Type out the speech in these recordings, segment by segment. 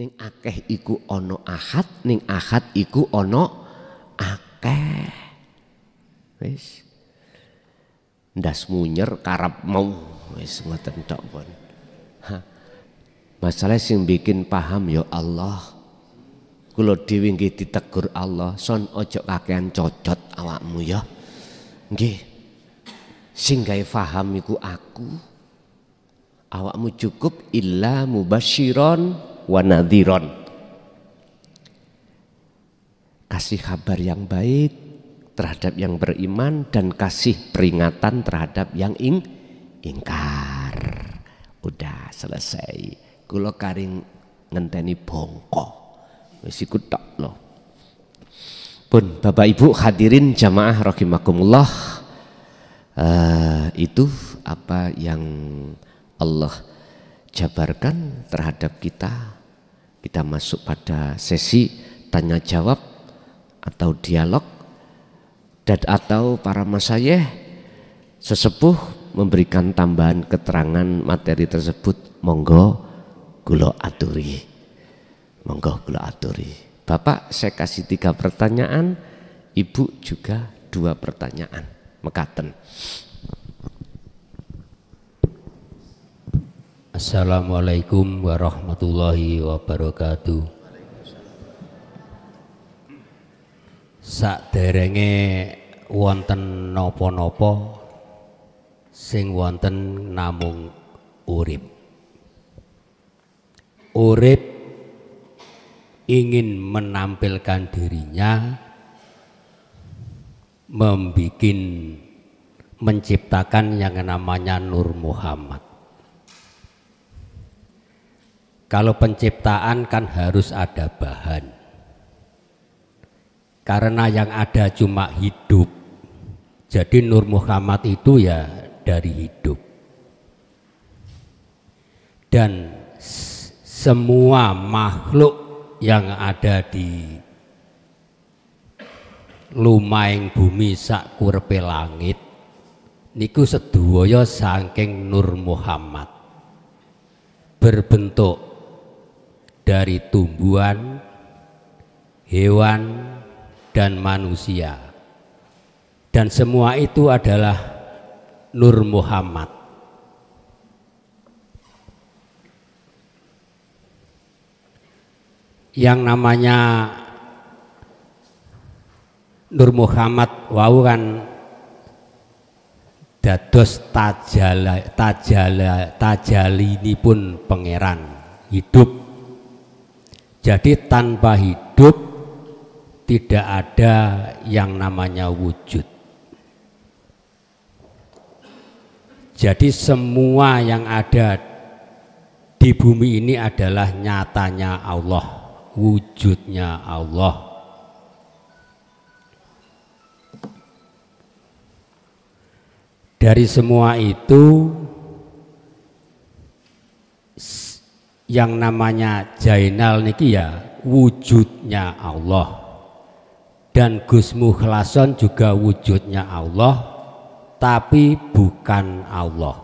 Ning akeh iku ono ahad, ning ahad iku ono akeh. Wis. Ndas munyer karep mau wis ngoten tok pun. Masalah sing bikin paham ya Allah. Kula dhewe nggih ditegur Allah, son ojo kakean cocot awakmu ya. Nggih. Sing gawe paham iku aku. Awakmu cukup illa mubasyiron wa nadhiron. Kasih kabar yang baik terhadap yang beriman dan kasih peringatan terhadap yang ingkar. Udah selesai. Kula karing ngenteni bongko. Wis iku tok lho. Pun Bapak Ibu hadirin jamaah rahimakumullah. Itu apa yang Allah jabarkan terhadap kita. Kita masuk pada sesi tanya jawab atau dialog, dan atau para masyayikh sesepuh memberikan tambahan keterangan materi tersebut. Monggo kula aturi, monggo kula aturi. Bapak saya kasih 3 pertanyaan, Ibu juga 2 pertanyaan. Mekaten. Assalamualaikum warahmatullahi wabarakatuh. Saderenge wonten napa-napa, sing wonten namung urip. Urip ingin menampilkan dirinya, menciptakan yang namanya Nur Muhammad. Kalau penciptaan kan harus ada bahan, karena yang ada cuma hidup. Jadi Nur Muhammad itu ya dari hidup. Dan semua makhluk yang ada di lumaing bumi sak kurepe langit niku sedaya saking Nur Muhammad, berbentuk dari tumbuhan, hewan, dan manusia, dan semua itu adalah Nur Muhammad. Yang namanya Nur Muhammad wau kan dados tajali ini pun pangeran hidup. Jadi tanpa hidup tidak ada yang namanya wujud. Jadi semua yang ada di bumi ini adalah nyatanya Allah, wujudnya Allah. Dari semua itu yang namanya Jainal niki ya wujudnya Allah, dan Gus Mukhlason juga wujudnya Allah, tapi bukan Allah.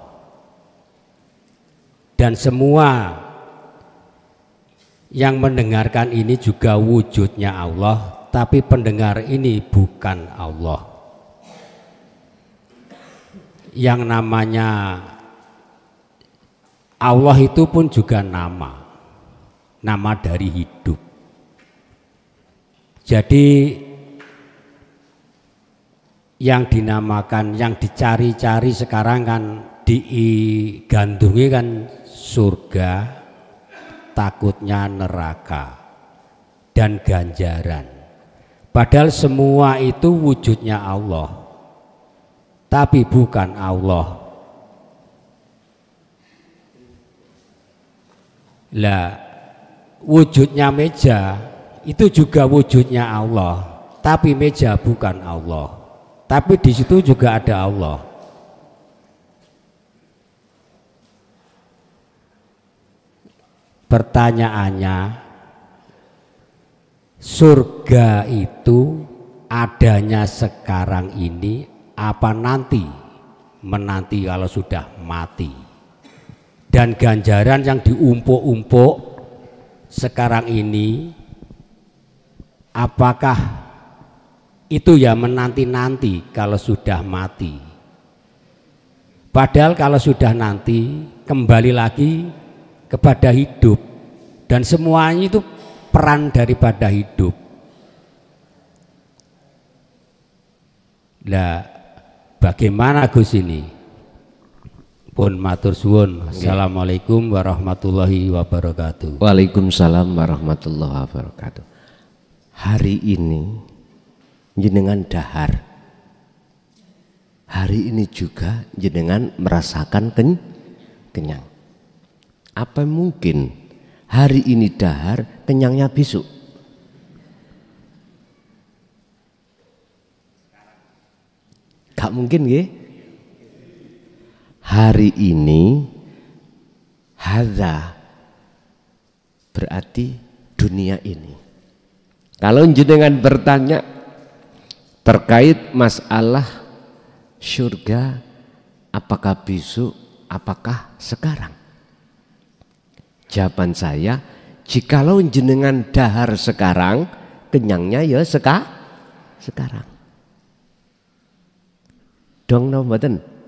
Dan semua yang mendengarkan ini juga wujudnya Allah, tapi pendengar ini bukan Allah. Yang namanya Allah itu pun juga nama dari hidup. Jadi yang dinamakan, yang dicari-cari sekarang kan digandungi kan surga, takutnya neraka, dan ganjaran. Padahal semua itu wujudnya Allah, tapi bukan Allah. Lah, wujudnya meja itu juga wujudnya Allah, tapi meja bukan Allah. Tapi di situ juga ada Allah. Pertanyaannya, surga itu adanya sekarang ini apa nanti? Menanti kalau sudah mati. Dan ganjaran yang diumpuk-umpuk sekarang ini, apakah itu ya menanti-nanti kalau sudah mati? Padahal kalau sudah nanti kembali lagi kepada hidup, dan semuanya itu peran daripada hidup. Lah bagaimana Gus ini? Pun matur suwun. Assalamualaikum warahmatullahi wabarakatuh. Waalaikumsalam warahmatullahi wabarakatuh. Hari ini jenengan dahar. Hari ini juga jenengan merasakan kenyang. Apa mungkin hari ini dahar, kenyangnya besok? Gak mungkin ya. Hari ini hadza berarti dunia ini. Kalau jenengan bertanya terkait masalah surga, apakah besok, apakah sekarang? Jawaban saya, jikalau jenengan dahar sekarang, kenyangnya ya sekarang. Dong no mboten?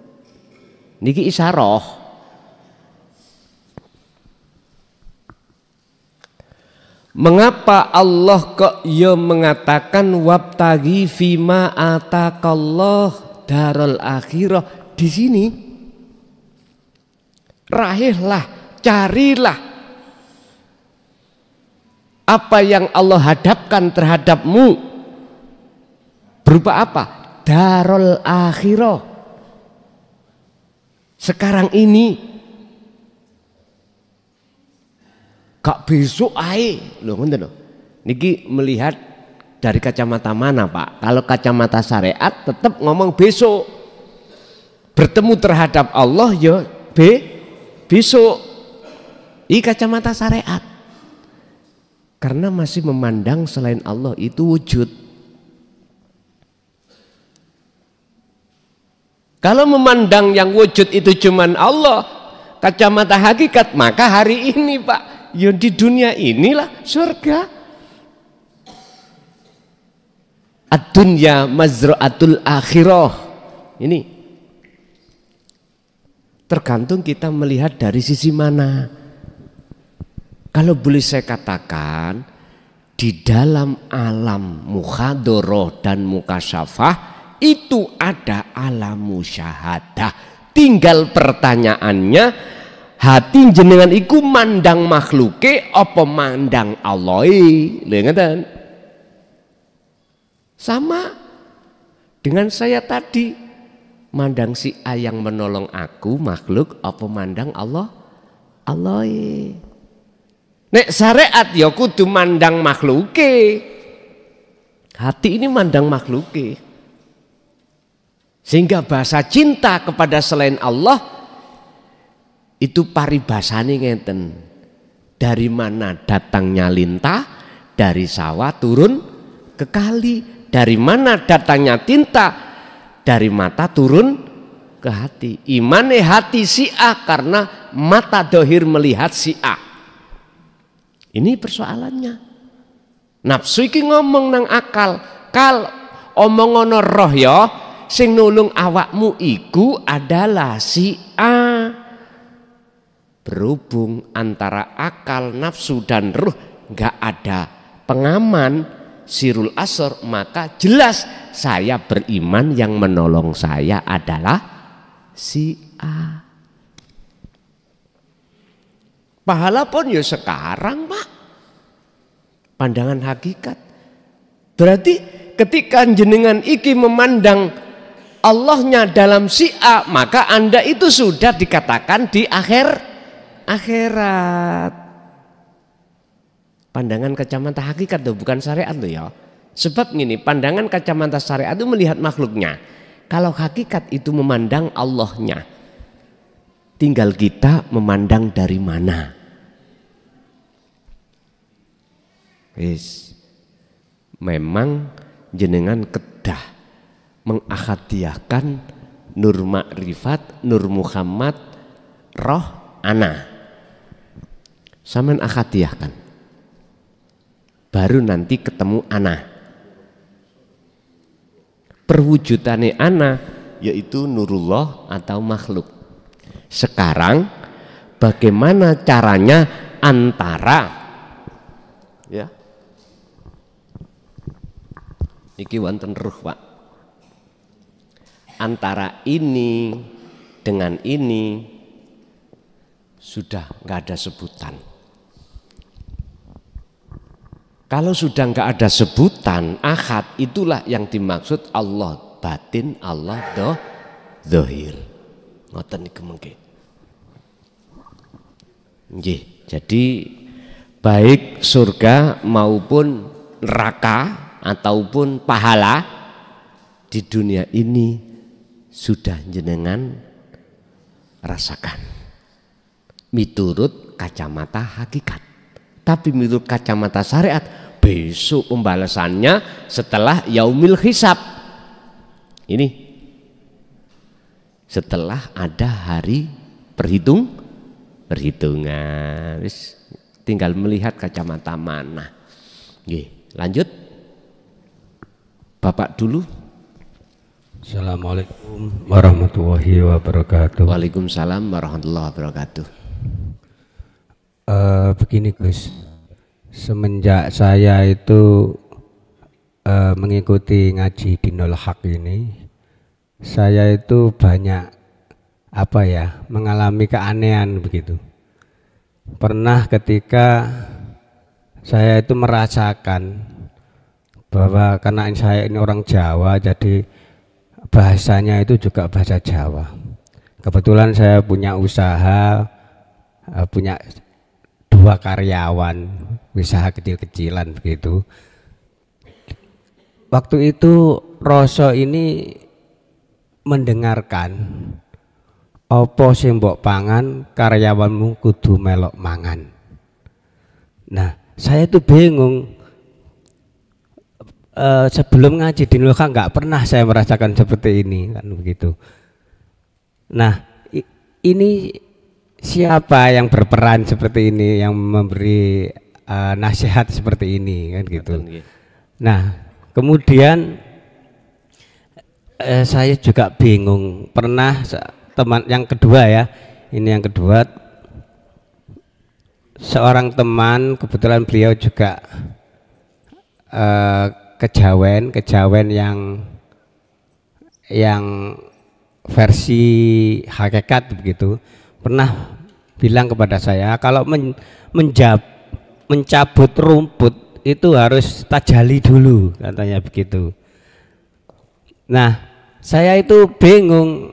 Niki isyarah. Mengapa Allah kok ya mengatakan wabtagi fima atakallah darul akhirah di sini? Raihlah, carilah apa yang Allah hadapkan terhadapmu. Berupa apa? Darul akhirah. Sekarang ini, gak besok ae. Loh ngoten lho. Niki melihat dari kacamata mana, Pak? Kalau kacamata syariat tetap ngomong besok. Bertemu terhadap Allah ya besok. Ini kacamata syariat. Karena masih memandang selain Allah itu wujud. Kalau memandang yang wujud itu cuman Allah, kacamata hakikat, maka hari ini Pak, ya di dunia inilah surga. Ad-dunya mazra'atul akhirah. Ini tergantung kita melihat dari sisi mana. Kalau boleh saya katakan, di dalam alam mukhadharah dan mukasyafah itu ada alam musyahadah. Tinggal pertanyaannya, hati jenengan iku mandang makhluke apa mandang Allah? Ngeten. Sama dengan saya tadi, mandang si A yang menolong aku makhluk apa mandang Allah? Allah. Nek syariat ya kudu mandang makhluke. Hati ini mandang makhluke. Sehingga bahasa cinta kepada selain Allah itu paribasane ngeten. Dari mana datangnya lintah? Dari sawah turun ke kali. Dari mana datangnya tinta? Dari mata turun ke hati. Imane hati si A karena mata dohir melihat si A. Ini persoalannya. Nafsu iki ngomong nang akal. Kal omongono roh ya. Sing nulung awakmu iku adalah si A. Berhubung antara akal, nafsu dan ruh nggak ada pengaman sirul asor, maka jelas saya beriman yang menolong saya adalah si A. Pahala pun ya sekarang Pak. Pandangan hakikat. Berarti ketika jenengan iki memandang Allahnya dalam si A, maka Anda itu sudah dikatakan di akhirat. Pandangan kacamata hakikat tuh bukan syariat tuh ya. Sebab gini, pandangan kacamata syariat itu melihat makhluknya. Kalau hakikat itu memandang Allahnya. Tinggal kita memandang dari mana. Memang jenengan kedah mengakhadiahkan Nur Makrifat, Nur Muhammad, Roh Ana. Saman akhadiahkan. baru nanti ketemu ana. Perwujudannya ana yaitu nurullah atau makhluk. Sekarang bagaimana caranya antara ya iki wonten ruh Pak, antara ini dengan ini sudah nggak ada sebutan. Kalau sudah nggak ada sebutan ahad, itulah yang dimaksud Allah batin, Allah zahir. Ngoten niku mengke. Nggih, jadi baik surga maupun neraka ataupun pahala di dunia ini sudah jenengan rasakan miturut kacamata hakikat. Tapi menurut kacamata syariat besok pembalasannya setelah yaumil hisab. Ini setelah ada hari perhitungan. Tinggal melihat kacamata mana. Oke, lanjut. Bapak dulu. Assalamualaikum warahmatullahi wabarakatuh. Waalaikumsalam warahmatullahi wabarakatuh. Begini Gus, semenjak saya itu mengikuti ngaji Dinul Haq ini, saya itu banyak mengalami keanehan begitu. Pernah ketika saya itu merasakan bahwa karena saya ini orang Jawa, jadi bahasanya itu juga bahasa Jawa. Kebetulan saya punya usaha, punya 2 karyawan, usaha kecil-kecilan begitu. Waktu itu Roso ini mendengarkan apa sing mbok pangan karyawanmu kudu melok mangan. Nah, saya itu bingung. Sebelum ngaji di Dinul Haq nggak pernah saya merasakan seperti ini kan begitu. Nah, ini siapa yang berperan seperti ini, yang memberi nasihat seperti ini kan gitu. Nah, kemudian saya juga bingung. Pernah teman yang kedua ya, ini yang kedua, seorang teman, kebetulan beliau juga kejawen yang versi hakikat begitu, pernah bilang kepada saya kalau mencabut rumput itu harus tajali dulu, katanya begitu. Nah, saya itu bingung,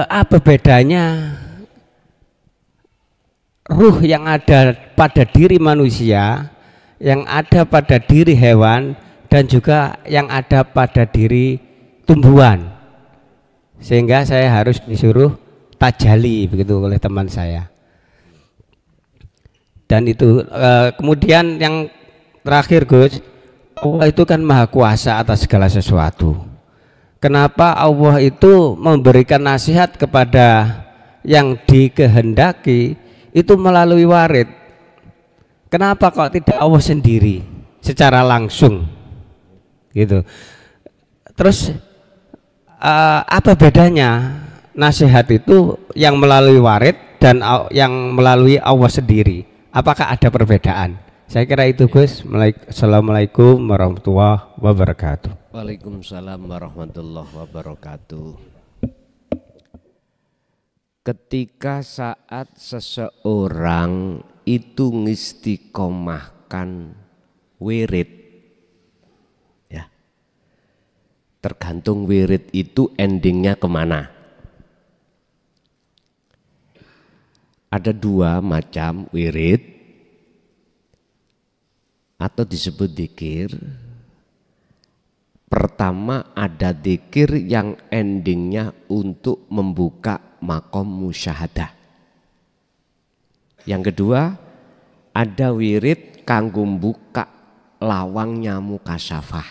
apa bedanya ruh yang ada pada diri manusia, yang ada pada diri hewan, dan juga yang ada pada diri tumbuhan, sehingga saya harus disuruh tajali begitu oleh teman saya. Dan itu kemudian yang terakhir Gus, Allah itu kan maha kuasa atas segala sesuatu. Kenapa Allah itu memberikan nasihat kepada yang dikehendaki itu melalui warid? Kenapa kok tidak Allah sendiri secara langsung gitu? Terus apa bedanya nasihat itu yang melalui warid dan yang melalui Allah sendiri? Apakah ada perbedaan? Saya kira itu Gus. Assalamualaikum warahmatullahi wabarakatuh. Waalaikumsalam warahmatullahi wabarakatuh. Ketika saat seseorang itu ngistiqomahkan wirid, ya, tergantung wirid itu endingnya kemana. Ada 2 macam wirid atau disebut dzikir. Pertama, ada dzikir yang endingnya untuk membuka makom musyahadah. Yang kedua, ada wirid kanggo buka lawangnya mukasyafah.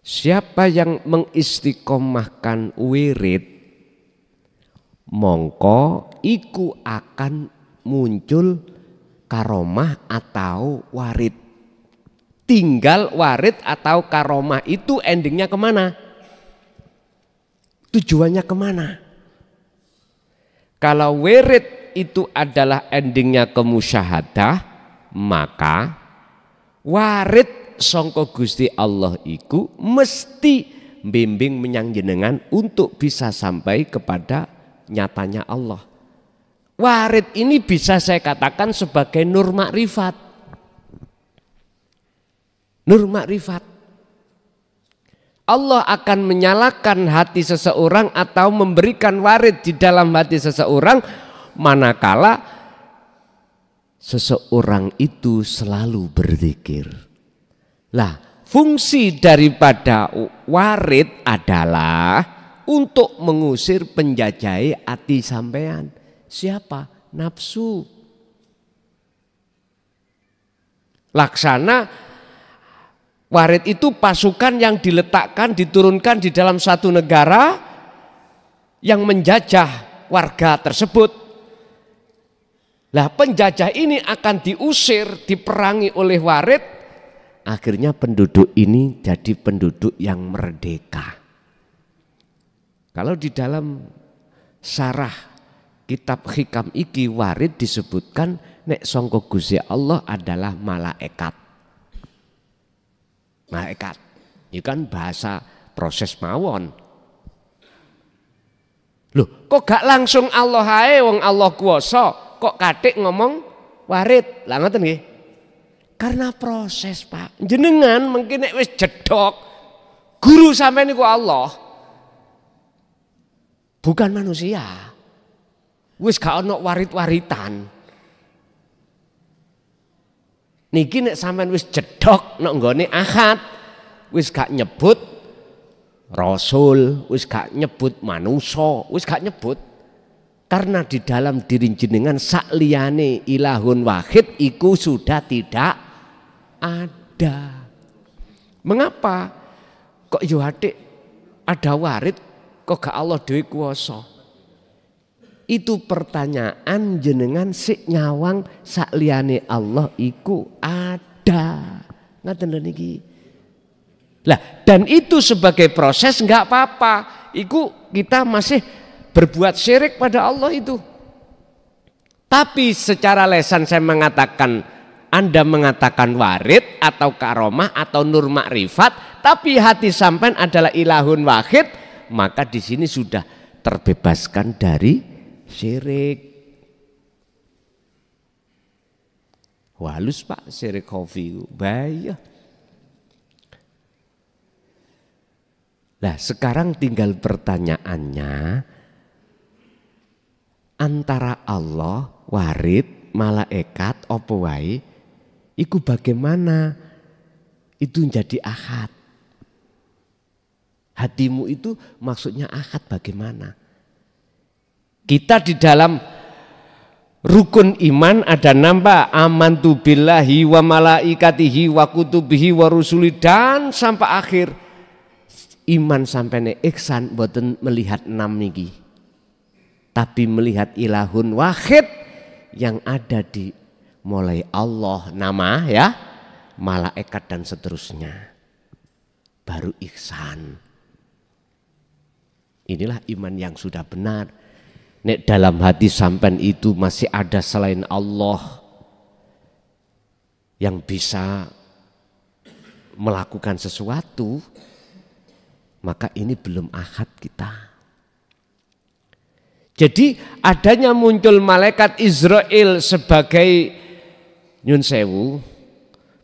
Siapa yang mengistiqomahkan wirid, mongko iku akan muncul karomah atau warid. Tinggal warid atau karomah itu endingnya kemana? Tujuannya kemana? Kalau warid itu adalah endingnya ke musyahadah, maka warid sangka Gusti Allah iku mesti bimbing menyang jenengan untuk bisa sampai kepada nyatanya Allah. Warid ini bisa saya katakan sebagai nur makrifat. Nur makrifat. Allah akan menyalakan hati seseorang atau memberikan warid di dalam hati seseorang manakala seseorang itu selalu berzikir. Lah, fungsi daripada warid adalah untuk mengusir penjajahi hati sampean. Siapa? Nafsu. Laksana warid itu pasukan yang diletakkan, diturunkan di dalam satu negara yang menjajah warga tersebut. Lah, penjajah ini akan diusir, diperangi oleh warid. Akhirnya penduduk ini jadi penduduk yang merdeka. Kalau di dalam syarah kitab hikam iki warid disebutkan nek sangka Gusti Allah adalah malaikat. Malaikat. Itu kan bahasa proses mawon. Loh, kok gak langsung Allah ae wong Allah kuwasa, kok katik ngomong warid. Lah ngoten nggih. Karena proses, Pak. Jenengan mungkin nek wis jedok guru sampean niku Allah. Bukan manusia. Wis gak ono warit-waritan. Niki nek sampean wis jedok nek nggone ahad, wis gak nyebut rasul, wis gak nyebut manusa, wis gak nyebut. Karena di dalam diri jenengan sakliyane ilahun wahid iku sudah tidak ada. Mengapa kok yo atik ada warid kok gak Allah dhewe kuwasa? Itu pertanyaan jenengan sik nyawang sakliyane Allah iku ada. Ngaten lho niki. Lah, dan itu sebagai proses enggak apa-apa. Iku kita masih berbuat syirik pada Allah itu. Tapi secara lesan saya mengatakan, Anda mengatakan warid atau karomah atau nur makrifat, tapi hati sampean adalah ilahun wahid, maka di sini sudah terbebaskan dari syirik. Halus Pak, syirik khafi bahaya. Nah, sekarang tinggal pertanyaannya, antara Allah, warid, malaikat, apa wae, iku bagaimana itu jadi ahad? Hatimu itu maksudnya ahad bagaimana? Kita di dalam rukun iman ada nambah amantu billahi wa malaikatihi wa kutubihi wa rusuli dan sampai akhir. Iman sampai ihsan boten melihat 6 niki. Tapi melihat ilahun wahid yang ada di mulai Allah nama ya, malaikat dan seterusnya. Baru ihsan. Inilah iman yang sudah benar. Nek dalam hati sampean itu masih ada selain Allah yang bisa melakukan sesuatu, maka ini belum ahad kita. Jadi adanya muncul malaikat Israel sebagai nyun sewu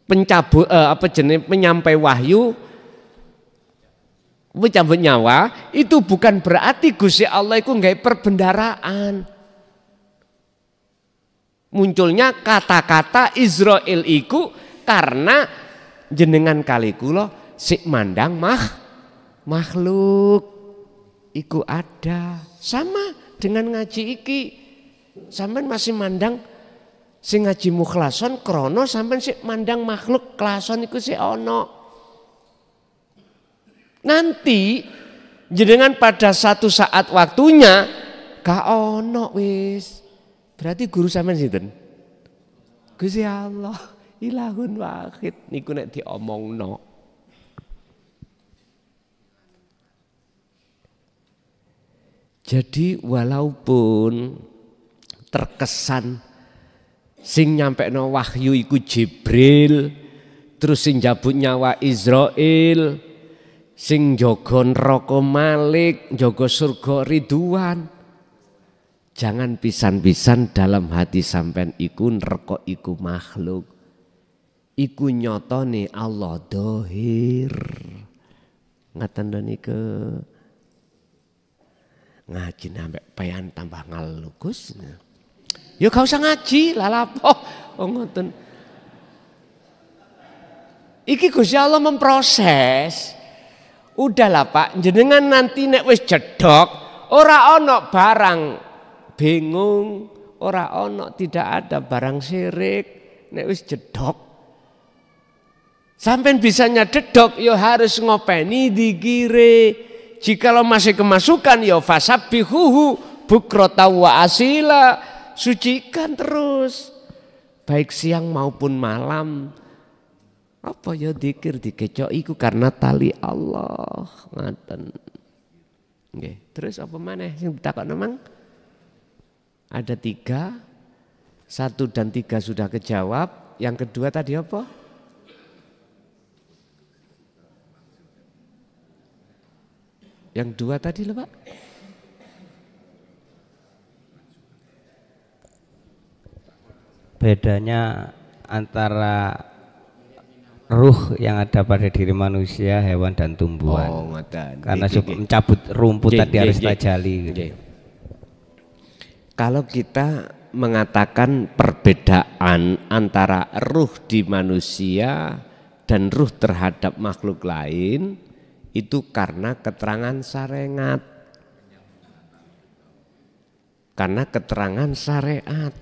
pencabut penyampai wahyu, pencabut nyawa, itu bukan berarti Gusti Allah itu nggak perbendaraan. Munculnya kata-kata Israel iku karena jenengan kali kula sik mandang makhluk iku ada. Sama dengan ngaji iki, sampean masih mandang sing ngaji mukhlason krono, sampean sik mandang makhluk klason iku sik ono. Nanti jenengan pada satu saat waktunya gak ono wis. Berarti guru sampean sinten? Gusti Allah ilahun wahid niku nek diomongno. Jadi walaupun terkesan sing nyampekno wahyu iku Jibril, terus sing njabut nyawa Israil, sing jaga neraka Malik, jaga surga Ridwan. Jangan pisan-pisan dalam hati sampean iku neraka iku makhluk. Iku nyotone Allah dohir. Ngaten niku. Ngaji sampai payan tambah ngalukus. Ya gak usah ngaji, lalapo. Oh ngoten. Iki Gusti Allah memproses. Udahlah Pak, jenengan nanti nek wis jedok, ora ono barang bingung, ora ono tidak ada barang syirik, nek wis jedok. Sampai bisanya dedok, ya harus ngopeni dikire. Jikalau masih kemasukan ya fasabbihuhu bukrata wa asila, sucikan terus baik siang maupun malam. Apa ya dzikir dikecok iku karena tali Allah. Ngaten. Nggih, terus apa maneh sing ditakokno Mang? Ada 3. 1 dan 3 sudah kejawab. Yang kedua tadi apa? Yang 2 tadi lho Pak. Bedanya antara ruh yang ada pada diri manusia, hewan dan tumbuhan. Oh, ngoten. Karena mencabut rumput tadi harus tajali. Kalau kita mengatakan perbedaan antara ruh di manusia dan ruh terhadap makhluk lain, itu karena keterangan syariat. Karena keterangan syariat.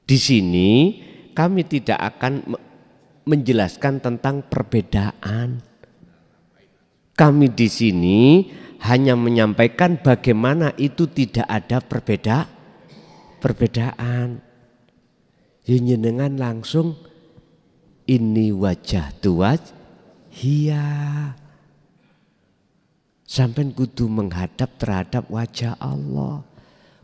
Di sini kami tidak akan menjelaskan tentang perbedaan. Kami di sini hanya menyampaikan bagaimana itu tidak ada perbedaan. Jenengan langsung ini wajah tuwaj hiya. Sampai kudu menghadap terhadap wajah Allah.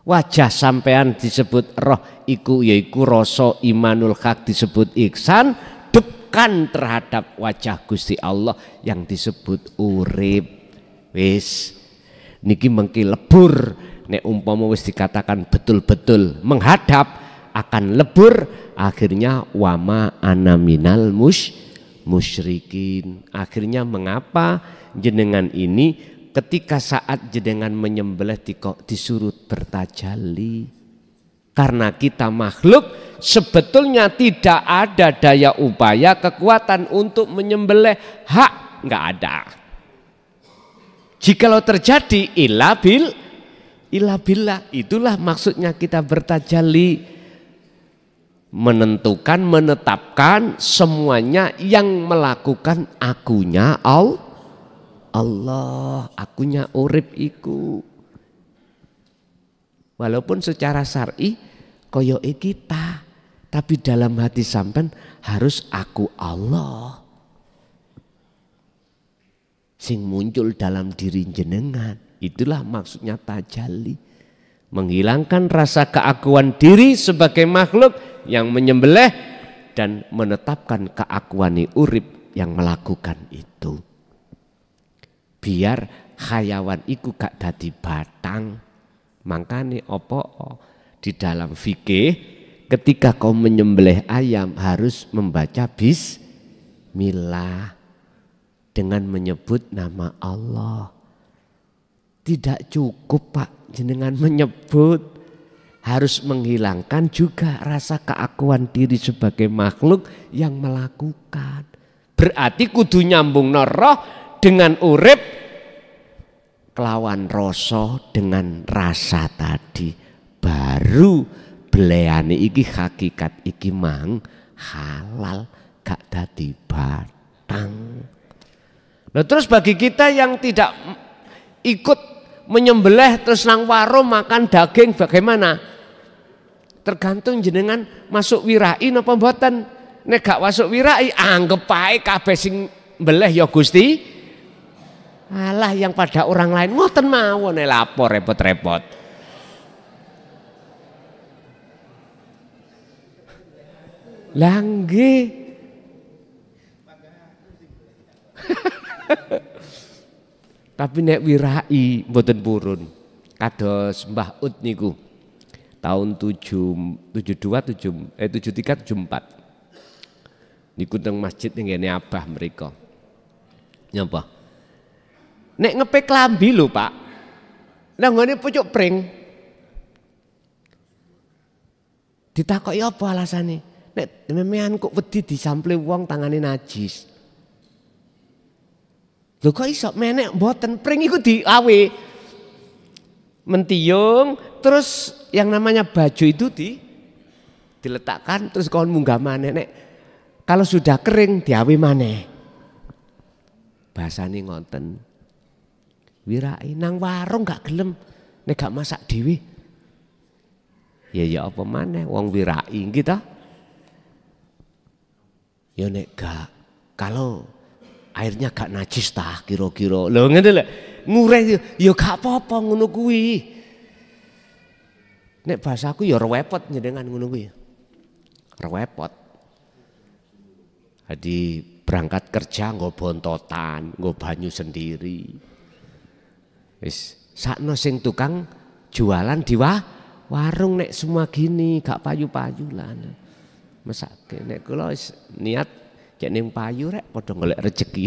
Wajah sampean disebut roh iku yaiku rasa imanul haq disebut ihsan, depan terhadap wajah Gusti Allah yang disebut urip. Wis niki mengki lebur nek umpama wis dikatakan betul-betul menghadap akan lebur, akhirnya wama ana minal musyrikin. Akhirnya mengapa jenengan ini ketika saat jenengan menyembelih disuruh bertajalli? Karena kita makhluk sebetulnya tidak ada daya upaya kekuatan untuk menyembelih hak, nggak ada. Jikalau terjadi illa billah, itulah maksudnya kita bertajalli, menentukan, menetapkan semuanya yang melakukan akunya Allah, akunya urip iku. Walaupun secara syar'i koyoke kita, tapi dalam hati sampean harus aku Allah. Sing muncul dalam diri jenengan, itulah maksudnya tajalli. Menghilangkan rasa keakuan diri sebagai makhluk yang menyembelih dan menetapkan keakuan urip yang melakukan itu. Biar hayawan iku gak dadi batang. Makanya opo di dalam fikih ketika kau menyembelih ayam harus membaca bismillah dengan menyebut nama Allah. Tidak cukup Pak jenengan menyebut, harus menghilangkan juga rasa keakuan diri sebagai makhluk yang melakukan. Berarti kudu nyambung roh dengan urip kelawan rasa dengan rasa tadi, baru beleane iki hakikat iki mang halal, gak dadi batang. Nah, terus bagi kita yang tidak ikut menyembelih terus nang warung makan daging bagaimana? Tergantung jenengan masuk wirai napa mboten. Nek gak masuk wirai anggap ae kabeh sing mbeleh ya Gusti. Alah yang pada orang lain ngoten mawon lapor repot-repot. Lah nggih. Tapi nek wirai mboten purun. Kados Mbah Ut niku tahun 73 74. Niku teng masjid ning ngene Abah mriko. Nyapa? Nek ngepek klambi lho, Pak. Nang ngene pucuk pring. Ditakoki apa alasane? Nek memehan kok wedi disample wong tangane najis. Lho kok iso menek mboten pring iku diawe. Mentiung terus yang namanya baju itu diletakkan terus kawan munggah maneh nek kalau sudah kering diawe maneh. Bahasane ngoten. Wirai nang warung gak gelem nek gak masak dhewe. Ya apa maneh wong wirai kita. Ya nek gak kalau airnya gak najis tah kira-kira. Lho ngene lho. Ngureh ya gak apa-apa ngono kuwi. Nek bahasaku ya rewepot njenengan ngono kuwi. Rewepot. Jadi berangkat kerja nggo bontotan, nggo banyu sendiri. Wis sakno sing tukang jualan di warung nek semua gini gak payu-payu lah. Mesake nek kula niat cek ning payu rek padha golek rezeki.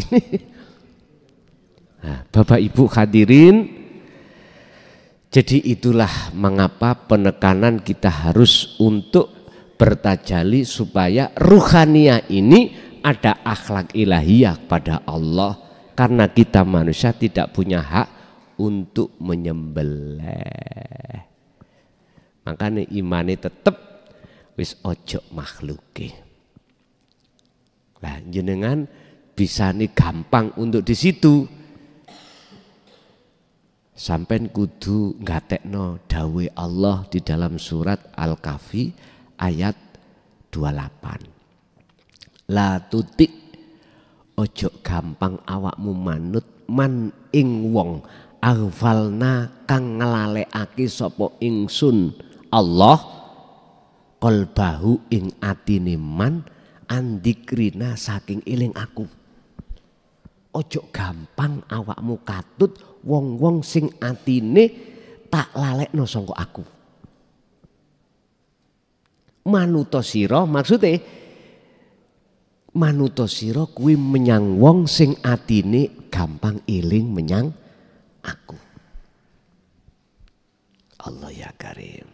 Nah, Bapak Ibu hadirin, jadi itulah mengapa penekanan kita harus untuk bertajali supaya ruhaniyah ini ada akhlak ilahiyah pada Allah, karena kita manusia tidak punya hak untuk menyembelih. Makanya imane tetep wis ojo makhluke. Lah jenengan bisa nih gampang untuk di situ. Sampai kudu ngatekno dawe Allah di dalam surat Al-Kahfi ayat 28. La tutik ojo gampang awakmu manut man ing wong aghfalna kang ngelalekake sapa ingsun Allah qalbahu ing atine man andikrina saking eling aku. Ojo gampang awakmu katut wong-wong sing atine tak lalekno sangka aku. Manuta sira maksude manuta sira kuwi menyang wong sing atine gampang eling menyang aku. Allah ya Karim.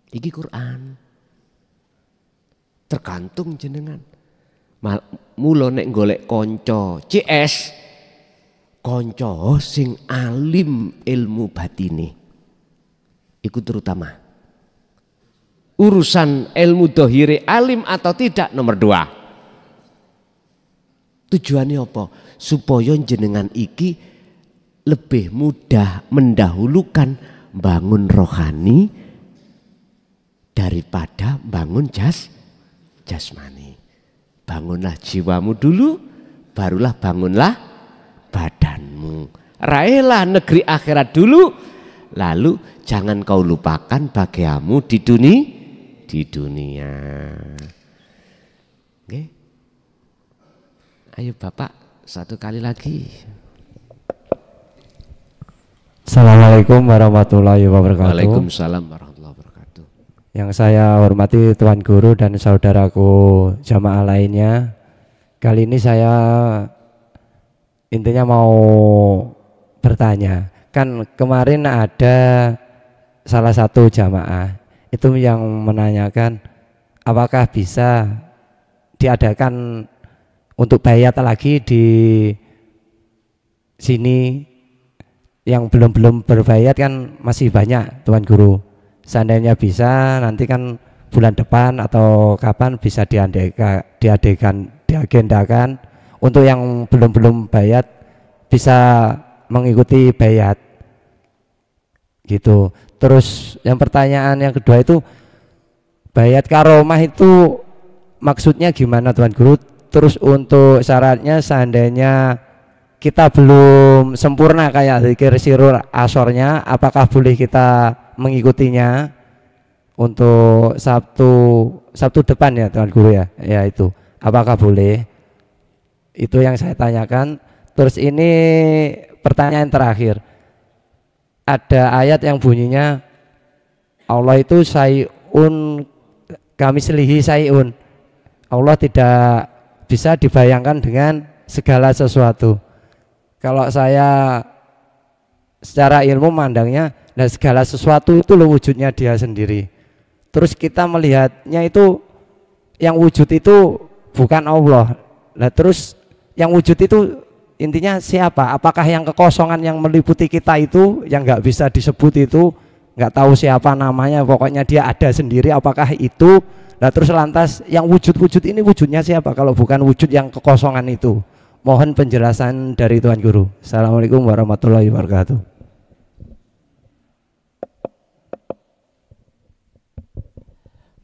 Iki Quran. Tergantung jenengan. Mula nek golek kanca CS kanca sing alim ilmu batine. Iku terutama. Urusan ilmu dohire alim atau tidak nomor 2. Tujuannya apa? Supaya jenengan iki lebih mudah mendahulukan bangun rohani daripada bangun jasmani. Bangunlah jiwamu dulu, barulah bangunlah badanmu. Raihlah negeri akhirat dulu, lalu jangan kau lupakan bahagiamu di dunia. Oke? Ayo Bapak, satu kali lagi. Assalamualaikum warahmatullahi wabarakatuh. Waalaikumsalam warahmatullahi wabarakatuh. Yang saya hormati Tuan Guru dan saudaraku jamaah lainnya, kali ini saya intinya mau bertanya. Kan kemarin ada salah satu jamaah itu yang menanyakan apakah bisa diadakan untuk bayat lagi di sini. Yang belum berbayat kan masih banyak Tuan Guru. Seandainya bisa nanti kan bulan depan atau kapan bisa diagendakan untuk yang belum bayat bisa mengikuti bayat gitu. Terus yang pertanyaan yang kedua itu Bayat karomah itu maksudnya gimana Tuan Guru? Terus untuk syaratnya seandainya kita belum sempurna kayak zikir sirul asornya, apakah boleh kita mengikutinya untuk Sabtu depan ya Tuan Guru ya? Ya itu, apakah boleh? Itu yang saya tanyakan. Terus ini pertanyaan terakhir. Ada ayat yang bunyinya Allah itu sayun kami selihi sayun. Allah tidak bisa dibayangkan dengan segala sesuatu. Kalau saya secara ilmu mandangnya, nah segala sesuatu itu loh wujudnya dia sendiri. Terus kita melihatnya itu yang wujud itu bukan Allah. Nah terus yang wujud itu intinya siapa? Apakah yang kekosongan yang meliputi kita itu yang nggak bisa disebut itu, nggak tahu siapa namanya, pokoknya dia ada sendiri, apakah itu? Nah terus lantas yang wujud-wujud ini wujudnya siapa kalau bukan wujud yang kekosongan itu? Mohon penjelasan dari Tuan Guru. Assalamualaikum warahmatullahi wabarakatuh.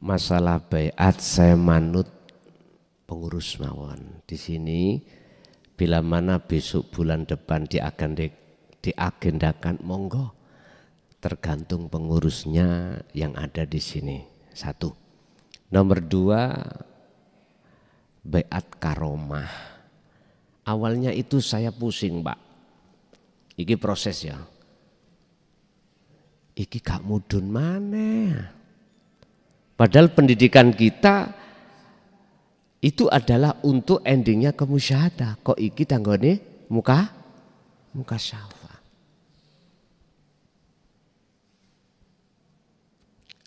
Masalah baiat saya manut pengurus mawon di sini. Bila mana besok bulan depan diagendakan, monggo, tergantung pengurusnya yang ada di sini. Satu. Nomor dua, baiat karomah. Awalnya itu saya pusing Pak. Iki proses ya. Iki gak mudun mana? Padahal pendidikan kita itu adalah untuk endingnya ke musyahadah. Kok iki tanggone muka syafa.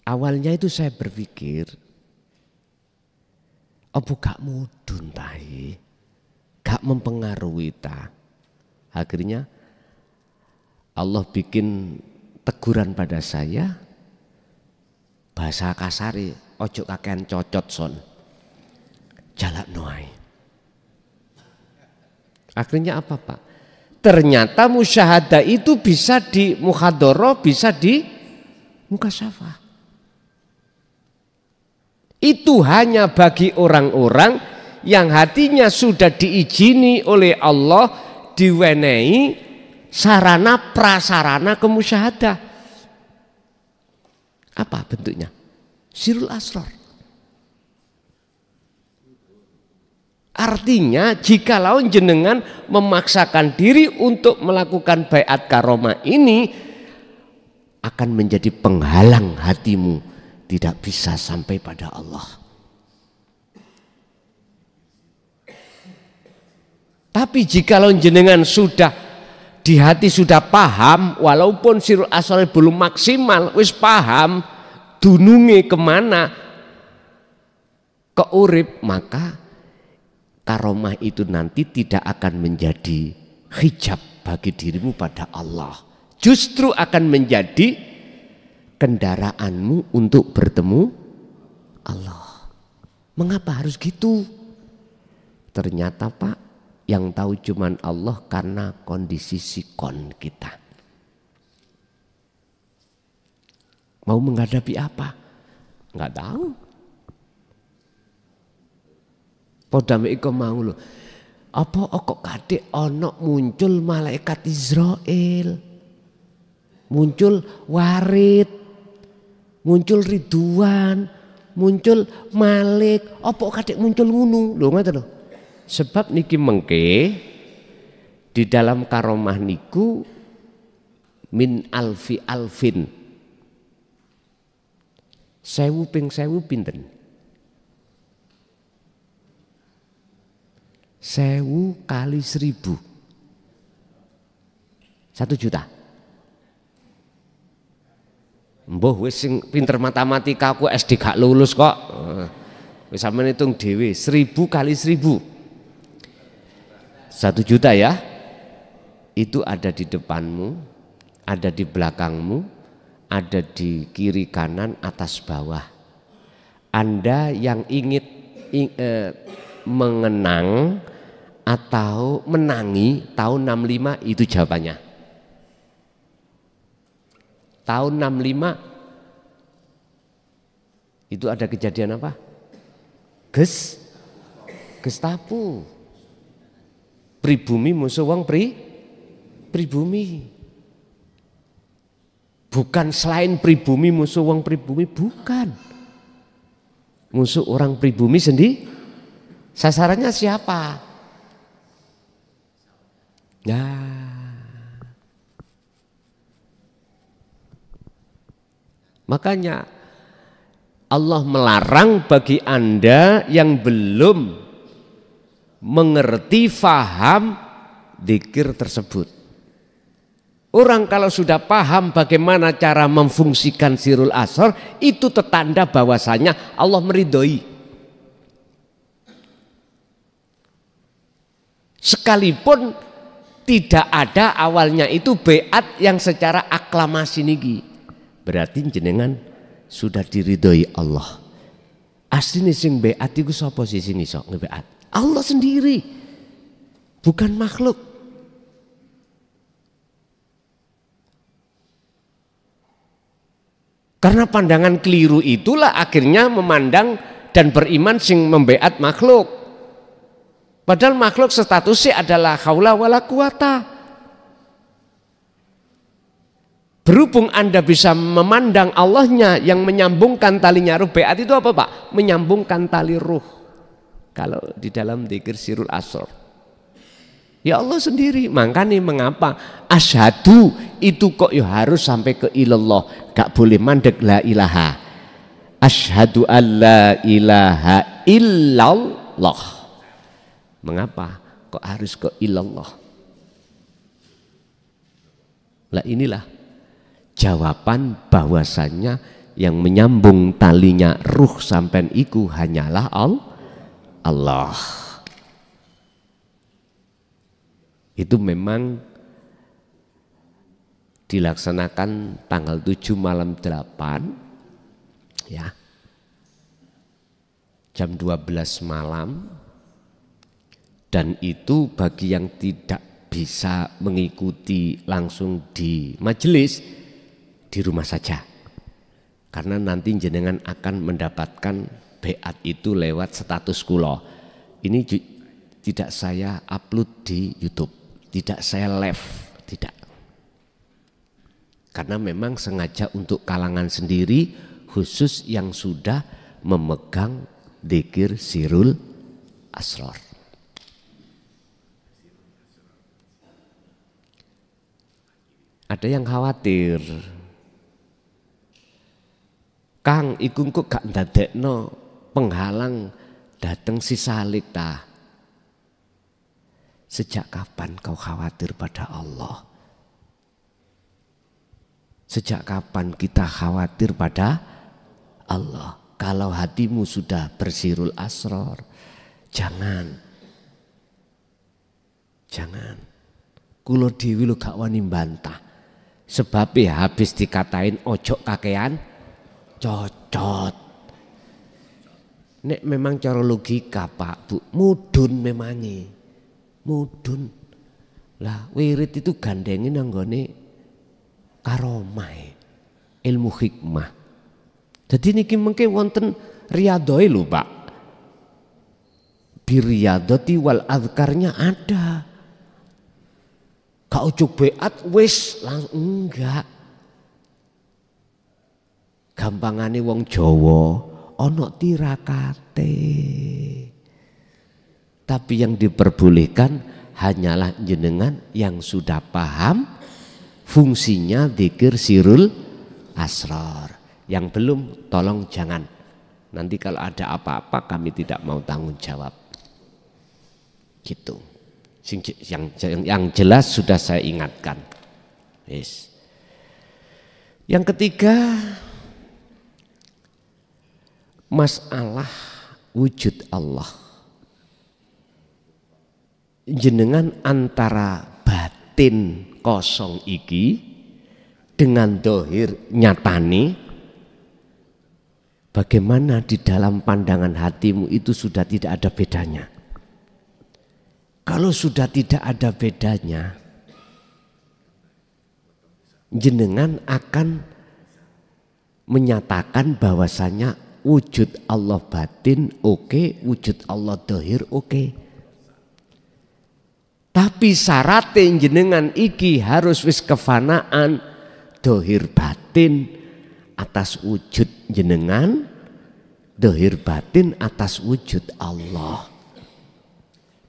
Awalnya itu saya berpikir, apa gak mudun tahi, gak mempengaruhi ta. Akhirnya Allah bikin teguran pada saya, bahasa kasari, ojo kakean cocot son. Jalak noai. Akhirnya apa Pak? Ternyata musyahadah itu bisa di muhadharah, bisa di mukasyafah. Itu hanya bagi orang-orang yang hatinya sudah diizini oleh Allah, diwenehi sarana prasarana kemusyahadah. Apa bentuknya? Sirul asrar. Artinya jikalau jenengan memaksakan diri untuk melakukan baiat karomah ini, akan menjadi penghalang hatimu tidak bisa sampai pada Allah. Tapi jikalau jenengan sudah di hati sudah paham, walaupun sirul asrar belum maksimal, wis paham dununge kemana ke urip, maka karomah itu nanti tidak akan menjadi hijab bagi dirimu pada Allah. Justru akan menjadi kendaraanmu untuk bertemu Allah. Mengapa harus gitu? Ternyata Pak, yang tahu cuman Allah karena kondisi sikon kita. Mau menghadapi apa? Enggak tahu. Podame iko mau lho. Apa kok kadek ono muncul malaikat Israel, muncul Warid, muncul Ridwan, muncul Malik. Apa kadek muncul ngunu? Lho ngoten lho. Sebab niki mengke di dalam karomah niku min alfi alfin. 1000 ping 1000 pinten? 1000 kali 1000 1 juta. Mbah wis sing pinter matematika aku SD gak lulus kok. Wis sampeyan hitung dhewe 1000 kali 1000 1 juta ya. Itu ada di depanmu, ada di belakangmu, ada di kiri kanan atas bawah. Anda yang ingin mengenang atau menangi tahun 65 itu jawabannya. Tahun 65 Itu ada kejadian apa? Gestapo. Pribumi musuh wong pribumi. Bukan selain pribumi musuh wong pribumi, bukan. Musuh orang pribumi sendiri. Sasarannya siapa? Makanya Allah melarang bagi Anda yang belum mengerti, faham zikir tersebut. Orang kalau sudah paham bagaimana cara memfungsikan sirul asrar, itu tetanda bahwasanya Allah meridhoi. Sekalipun tidak ada awalnya itu beat yang secara aklamasi niki, berarti jenengan sudah diridhoi Allah. Asline sing beat iku sapa sih sing iso ngebeat? Allah sendiri, bukan makhluk. Karena pandangan keliru itulah akhirnya memandang dan beriman sing membeat makhluk. Padahal makhluk statusnya adalah haula wala quwata. Berhubung Anda bisa memandang Allahnya yang menyambungkan talinya ruh, beat itu apa Pak? Menyambungkan tali ruh. Kalau di dalam dzikir sirul asrar, ya Allah sendiri. Makanya mengapa asyhadu itu kok ya harus sampai ke ilallah, gak boleh mandek la ilaha. Asyhadu alla ilaha illallah. Mengapa kok harus ke ilallah? Lah inilah jawaban bahwasannya yang menyambung talinya ruh sampai iku hanyalah Allah. Itu memang dilaksanakan tanggal 7 malam 8 ya. Jam 12 malam. Dan itu bagi yang tidak bisa mengikuti langsung di majelis, di rumah saja. Karena nanti jenengan akan mendapatkan beat itu lewat status kula. Ini tidak saya upload di YouTube, tidak saya live, tidak. Karena memang sengaja untuk kalangan sendiri, khusus yang sudah memegang dzikir sirul asrar. Ada yang khawatir, Kang, iku kok gak ndadekno penghalang datang si Salik ta? Sejak kapan kau khawatir pada Allah? Sejak kapan kita khawatir pada Allah? Kalau hatimu sudah bersirul asrar, jangan. Kulo dewi lo gak wani bantah. Sebab ya habis dikatain ojo kakean cocot. Nek memang cara logika Pak Bu, mudun memangi. Mudun. Lah wirid itu gandengin nanggone karomah, ilmu hikmah. Jadi niki mengke wonten riyadhoi lho Pak. Biriyadhati wal azkarnya ada. Kau ujuk beat wis langsung enggak. Gampangane wong Jawa ana tirakate. Tapi yang diperbolehkan hanyalah jenengan yang sudah paham fungsinya dzikir sirul asrar. Yang belum tolong jangan. Nanti kalau ada apa-apa kami tidak mau tanggung jawab. Gitu. Yang jelas sudah saya ingatkan. Yes. Yang ketiga, masalah wujud Allah. Jenengan antara batin kosong iki dengan dohir nyatani, bagaimana di dalam pandangan hatimu itu sudah tidak ada bedanya. Kalau sudah tidak ada bedanya, jenengan akan menyatakan bahwasanya wujud Allah batin oke, wujud Allah dohir oke. Tapi syaratnya jenengan iki harus wis kefanaan dohir batin atas wujud jenengan, dohir batin atas wujud Allah.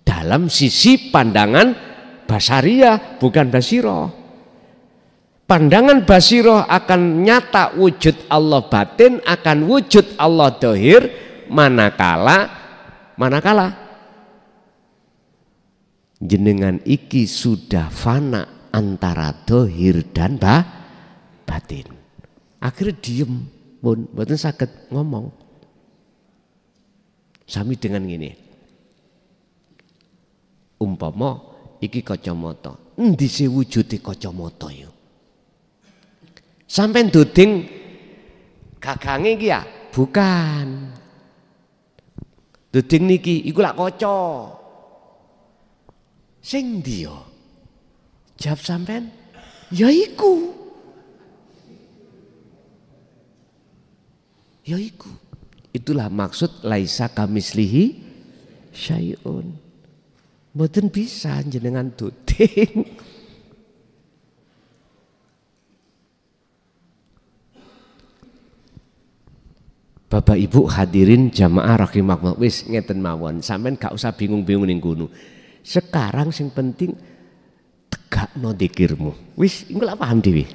Dalam sisi pandangan basariyah, bukan basiroh. Pandangan basiroh akan nyata wujud Allah batin, akan wujud Allah dohir, manakala jenengan iki sudah fana antara dohir dan batin. Akhirnya diem pun, mboten saged ngomong. Sami dengan gini. Umpama iki kacamata, endi sih wujude kacamata yo? Sampai duding gagange iki ya? Bukan. Duding niki iku lak kaca. Sing ndi yo? Jawab sampean, ya iku. Ya iku. Itulah maksud laisa kamislihi syai'un. Mboten bisa jenengan duding. Bapak Ibu hadirin jamaah rahimakumullah, wis ngeten mawon, sampean gak usah bingung-bingung ning kono. Sekarang sing penting tegakno dzikirmu. Wis engko lak paham dhewe.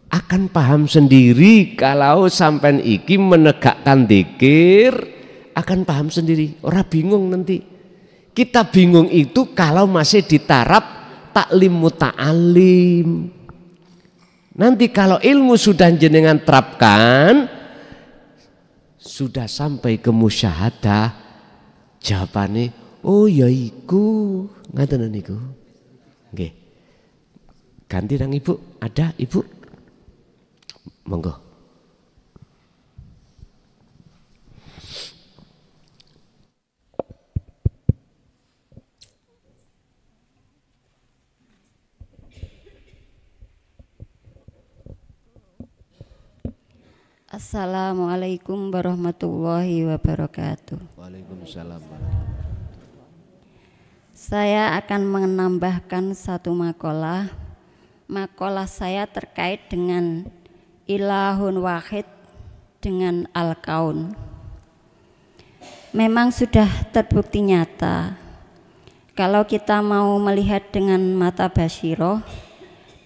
Akan paham sendiri kalau sampean iki menegakkan dzikir, akan paham sendiri, ora bingung nanti. Kita bingung itu kalau masih di taraf taklim muta'alim. Nanti kalau ilmu sudah jenengan terapkan, sudah sampai ke musyahadah, jawabannya, oh ya iku, ngaten niku. Nggih. Ganti nang Ibu, ada Ibu? Monggo. Assalamualaikum warahmatullahi wabarakatuh. Waalaikumsalam. Saya akan menambahkan satu makalah. Makalah saya terkait dengan ilahun wahid dengan al-kaun. Memang sudah terbukti nyata kalau kita mau melihat dengan mata basiroh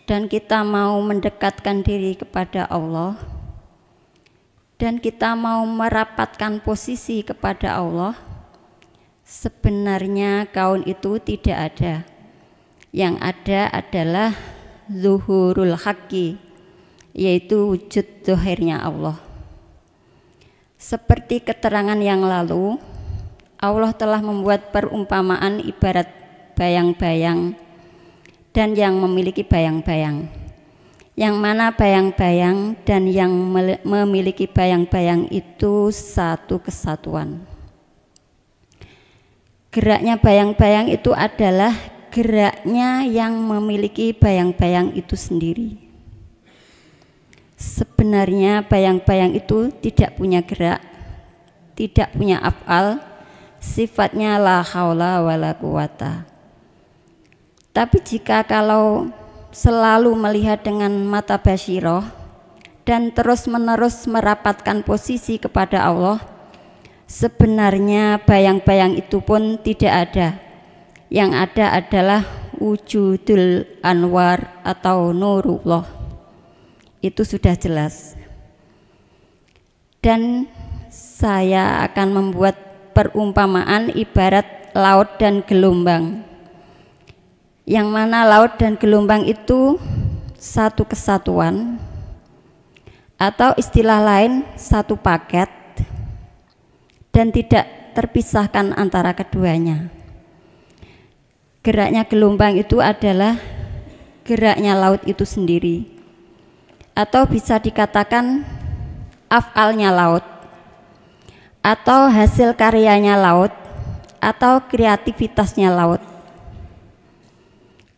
dan kita mau mendekatkan diri kepada Allah dan kita mau merapatkan posisi kepada Allah, sebenarnya kaun itu tidak ada. Yang ada adalah zuhurul haqqi, yaitu wujud zahirnya Allah. Seperti keterangan yang lalu, Allah telah membuat perumpamaan ibarat bayang-bayang dan yang memiliki bayang-bayang. Yang mana bayang-bayang dan yang memiliki bayang-bayang itu satu kesatuan. Geraknya bayang-bayang itu adalah geraknya yang memiliki bayang-bayang itu sendiri. Sebenarnya bayang-bayang itu tidak punya gerak, tidak punya af'al, sifatnya la haula wala quwata. Tapi jika kalau selalu melihat dengan mata basiroh dan terus-menerus merapatkan posisi kepada Allah, sebenarnya bayang-bayang itu pun tidak ada. Yang ada adalah wujudul anwar atau nurullah. Itu sudah jelas. Dan saya akan membuat perumpamaan ibarat laut dan gelombang. Yang mana laut dan gelombang itu satu kesatuan, atau istilah lain satu paket, dan tidak terpisahkan antara keduanya. Geraknya gelombang itu adalah geraknya laut itu sendiri, atau bisa dikatakan af'alnya laut, atau hasil karyanya laut, atau kreativitasnya laut.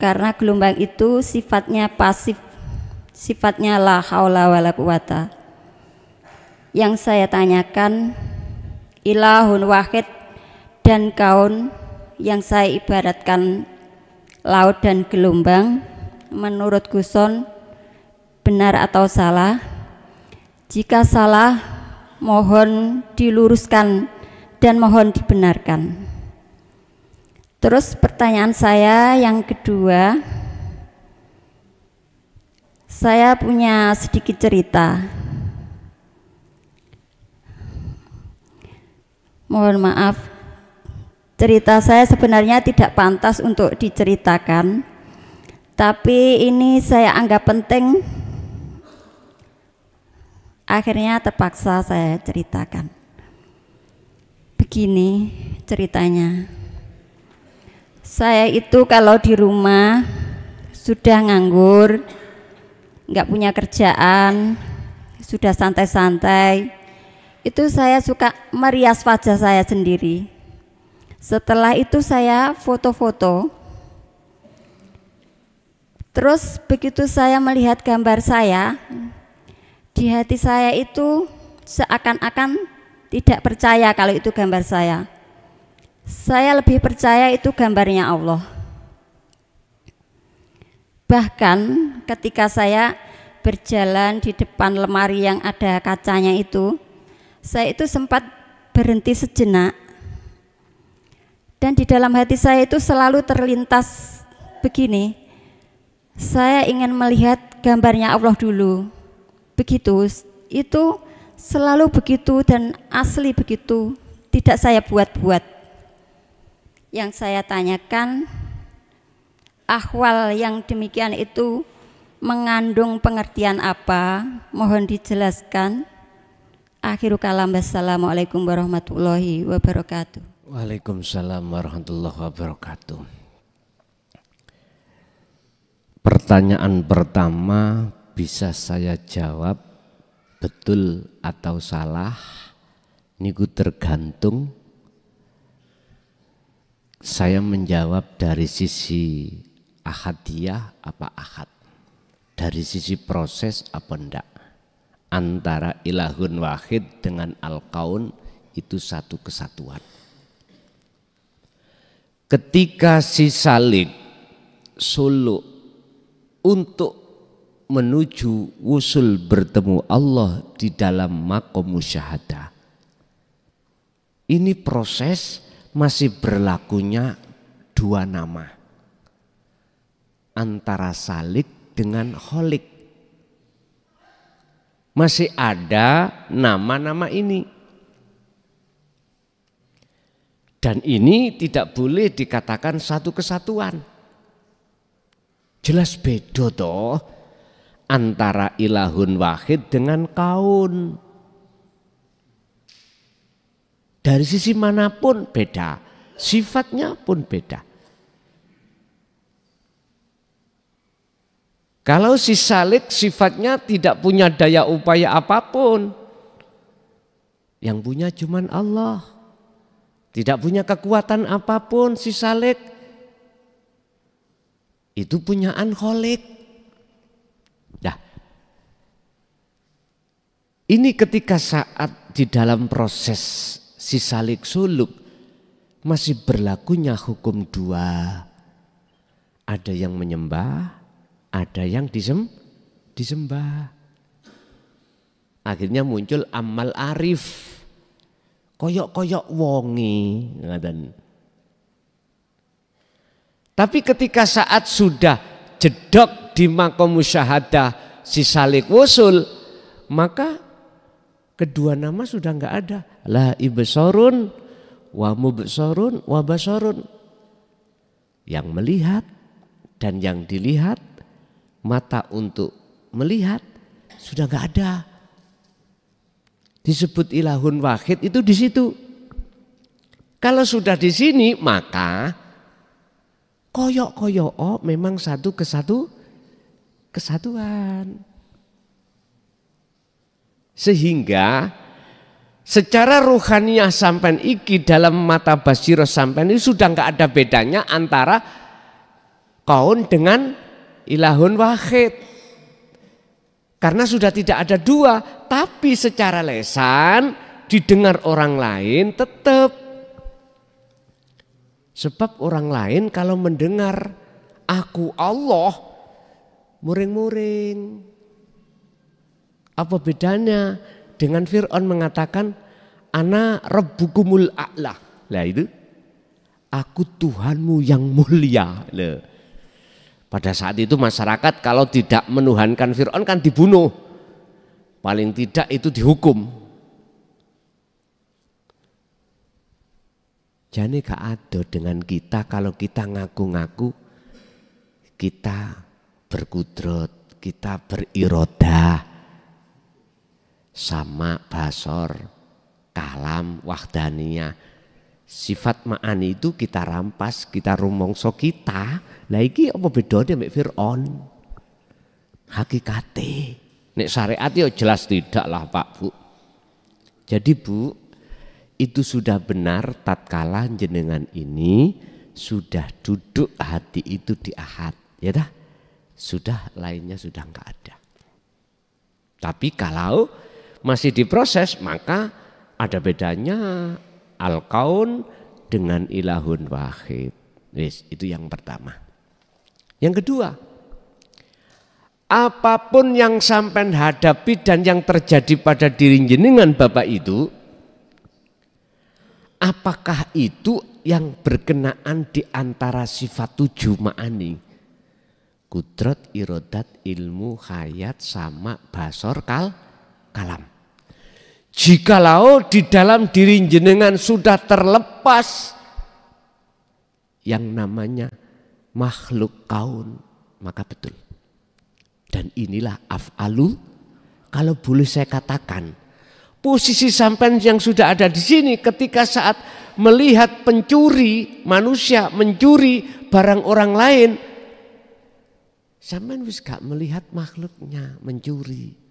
Karena gelombang itu sifatnya pasif, sifatnya la haula wala quwata. yang saya tanyakan ilahun wahid dan kaun yang saya ibaratkan laut dan gelombang, menurut Guson benar atau salah? Jika salah, mohon diluruskan dan mohon dibenarkan. Terus pertanyaan saya yang kedua, saya punya sedikit cerita. Mohon maaf, cerita saya sebenarnya tidak pantas untuk diceritakan, tapi ini saya anggap penting, akhirnya terpaksa saya ceritakan. Begini ceritanya, saya itu kalau di rumah sudah nganggur, nggak punya kerjaan, sudah santai-santai, itu saya suka merias wajah saya sendiri. Setelah itu saya foto-foto. Terus begitu saya melihat gambar saya, di hati saya itu seakan-akan tidak percaya kalau itu gambar saya. Saya lebih percaya itu gambarnya Allah. Bahkan ketika saya berjalan di depan lemari yang ada kacanya itu, saya itu sempat berhenti sejenak, dan di dalam hati saya itu selalu terlintas begini, saya ingin melihat gambarnya Allah dulu. Begitu, itu selalu begitu dan asli begitu, tidak saya buat-buat. Yang saya tanyakan, ahwal yang demikian itu mengandung pengertian apa? Mohon dijelaskan. Akhiru kalam, wassalamualaikum warahmatullahi wabarakatuh. Waalaikumsalam warahmatullahi wabarakatuh. Pertanyaan pertama bisa saya jawab betul atau salah, niku tergantung saya menjawab dari sisi ahadiyah apa ahad, dari sisi proses apa enggak. Antara ilahun wahid dengan al-kaun itu satu kesatuan. Ketika si salik suluk untuk menuju wusul bertemu Allah di dalam maqam musyahadah, ini proses masih berlakunya dua nama antara salik dengan kholik. Masih ada nama-nama ini. Dan ini tidak boleh dikatakan satu kesatuan. Jelas beda toh antara ilahun wahid dengan kaun. Dari sisi manapun beda, sifatnya pun beda. Kalau si salik sifatnya tidak punya daya upaya apapun, yang punya cuman Allah. Tidak punya kekuatan apapun si salik, itu punyaan kholik. Nah, ini ketika saat di dalam proses si salik suluk masih berlakunya hukum dua. Ada yang menyembah, ada yang disembah. Akhirnya muncul amal arif, koyok-koyok wongi. Tapi ketika saat sudah jedok di maqam musyahadah si salik wusul, maka kedua nama sudah enggak ada. La ibsarun wa mubsarun wa basarun. Yang melihat dan yang dilihat, mata untuk melihat sudah enggak ada. Disebut ilahun wahid itu di situ. Kalau sudah di sini maka koyok-koyok memang satu kesatuan. Sehingga secara ruhaniyah sampean iki dalam mata basirah sampean ini sudah enggak ada bedanya antara kaun dengan ilahun wahid. Karena sudah tidak ada dua, tapi secara lesan didengar orang lain tetap. Sebab orang lain kalau mendengar aku Allah, muring-muring. Apa bedanya dengan Fir'aun mengatakan ana rabbukumul a'la. Lah itu aku Tuhanmu yang mulia. Loh. Pada saat itu masyarakat kalau tidak menuhankan Fir'aun kan dibunuh. Paling tidak itu dihukum. Jadi gak ada dengan kita kalau kita ngaku-ngaku kita berkudrat, kita berirodah. Sama, basor, kalam, wahdaniyah. Sifat ma'ani itu kita rampas, kita rumongso kita. Lah iki apa bedanya mbek Fir'aun? Hakikate. Nek syariat ya jelas tidak lah Pak Bu. Jadi Bu, itu sudah benar tatkala jenengan ini sudah duduk hati itu di ahad, ya dah? Sudah lainnya sudah enggak ada. Tapi kalau masih diproses maka ada bedanya al-kaun dengan ilahun wahid. Yes, itu yang pertama. Yang kedua, apapun yang sampean hadapi dan yang terjadi pada diri jenengan Bapak itu, apakah itu yang berkenaan di antara sifat 7 ma'ani? Kudrat, irodat, ilmu, hayat, sama, basor, kalam. Jikalau di dalam diri jenengan sudah terlepas yang namanya makhluk kaun, maka betul. Dan inilah af'alu, kalau boleh saya katakan, posisi sampean yang sudah ada di sini ketika saat melihat pencuri, manusia mencuri barang orang lain, sampean wis gak melihat makhluknya mencuri.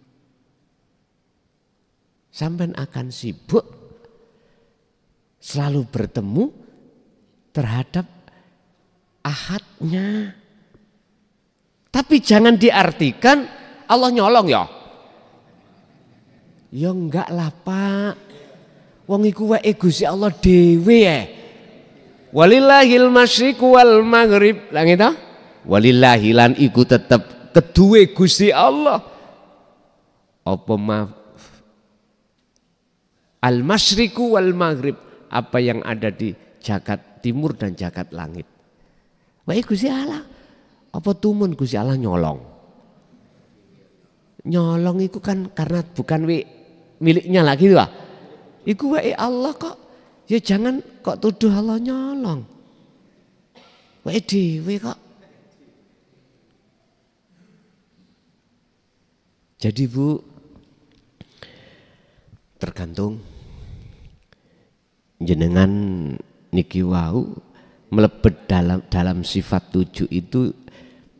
Sampean akan sibuk selalu bertemu terhadap ahadnya. Tapi jangan diartikan Allah nyolong ya. Ya enggak lah Pak. Wong iku wae Gusti Allah dhewe ya. Walillahil masyriqu wal maghrib. Lah ngene. Walillahi lan iku tetep kedue Gusti Allah. Apa al masyriqu wal maghrib, apa yang ada di jagat timur dan jagat langit. Wae Gusti Allah. Apa tumun Gusti Allah nyolong? Nyolong itu kan karena bukan miliknya lagi lah. Iku wae Allah kok. Ya jangan kok tuduh Allah nyolong. Wae dhewe kok. Jadi Bu, tergantung jenengan niki wau melebet dalam sifat 7 itu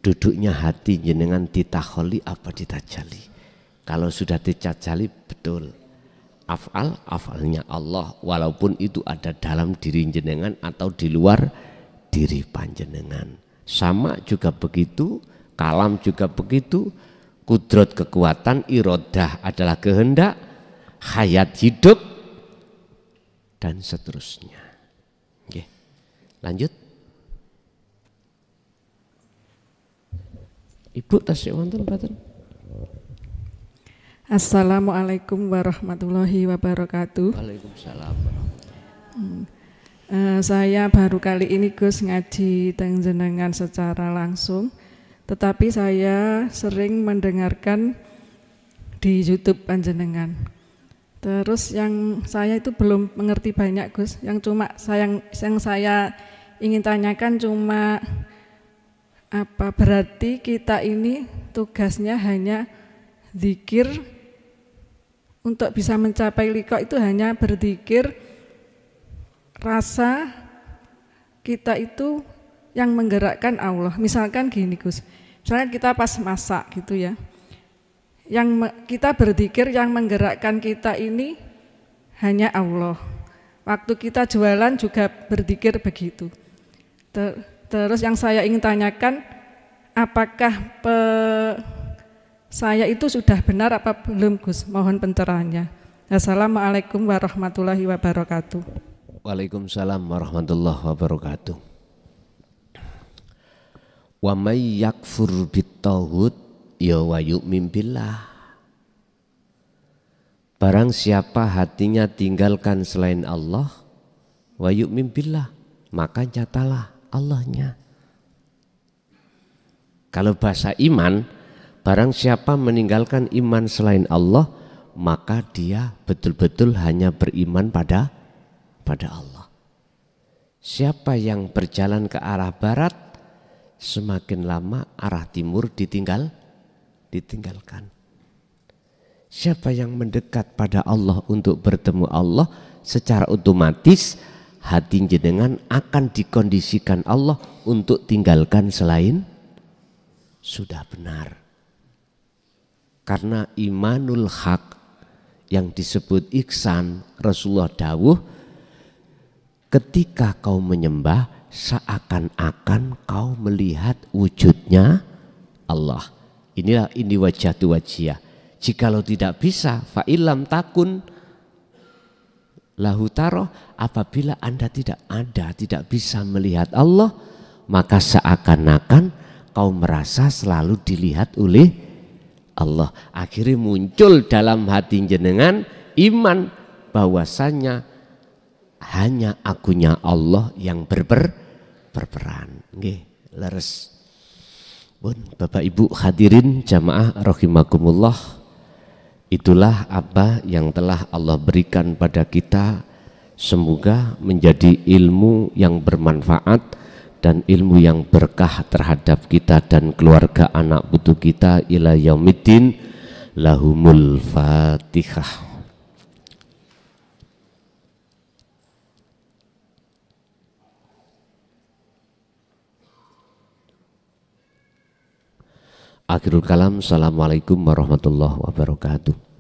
duduknya hati jenengan ditakholi apa ditajali. Kalau sudah ditajali betul afalnya Allah, walaupun itu ada dalam diri jenengan atau di luar diri panjenengan. Sama juga begitu, kalam juga begitu, kudrat kekuatan, irodah adalah kehendak, hayat hidup dan seterusnya. Oke, lanjut. Ibu tasik wonten mboten? Assalamualaikum warahmatullahi wabarakatuh. Waalaikumsalam. Saya baru kali ini Gus ngaji teng jenengan secara langsung, tetapi saya sering mendengarkan di YouTube panjenengan. Terus yang saya itu belum mengerti banyak Gus, yang saya ingin tanyakan cuma apa berarti kita ini tugasnya hanya zikir untuk bisa mencapai liqa itu hanya berzikir, rasa kita itu yang menggerakkan Allah. Misalkan gini Gus, misalnya kita pas masak gitu ya, yang kita berzikir yang menggerakkan kita ini hanya Allah. Waktu kita jualan juga berzikir begitu. Terus yang saya ingin tanyakan, apakah saya itu sudah benar apa belum Gus? Mohon pencerahannya. Assalamualaikum warahmatullahi wabarakatuh. Waalaikumsalam warahmatullahi wabarakatuh. Wa may yakfur bittaghut ya wa yu'min billah. Barang siapa hatinya tinggalkan selain Allah, wa yu'min billah, maka nyatalah Allahnya. Kalau bahasa iman, barang siapa meninggalkan iman selain Allah, maka dia betul-betul hanya beriman pada Allah. Siapa yang berjalan ke arah barat, semakin lama arah timur ditinggalkan. Siapa yang mendekat pada Allah untuk bertemu Allah, secara otomatis hati jenengan akan dikondisikan Allah untuk tinggalkan selain sudah benar. Karena imanul haq yang disebut ihsan, Rasulullah dawuh, ketika kau menyembah seakan-akan kau melihat wujudnya Allah. Ini wajah tu wajiyah. Jikalau tidak bisa, fa'ilam takun lahu taroh, apabila Anda tidak ada, tidak bisa melihat Allah, maka seakan-akan kau merasa selalu dilihat oleh Allah. Akhirnya muncul dalam hati jenengan iman bahwasanya hanya akunya Allah yang berperan. Nggih, leres. Bun, Bapak Ibu hadirin jamaah rahimakumullah. Itulah apa yang telah Allah berikan pada kita. Semoga menjadi ilmu yang bermanfaat dan ilmu yang berkah terhadap kita dan keluarga anak putu kita ila yaumiddin. Lahumul Fatihah. Akhirul kalam. Assalamualaikum warahmatullahi wabarakatuh.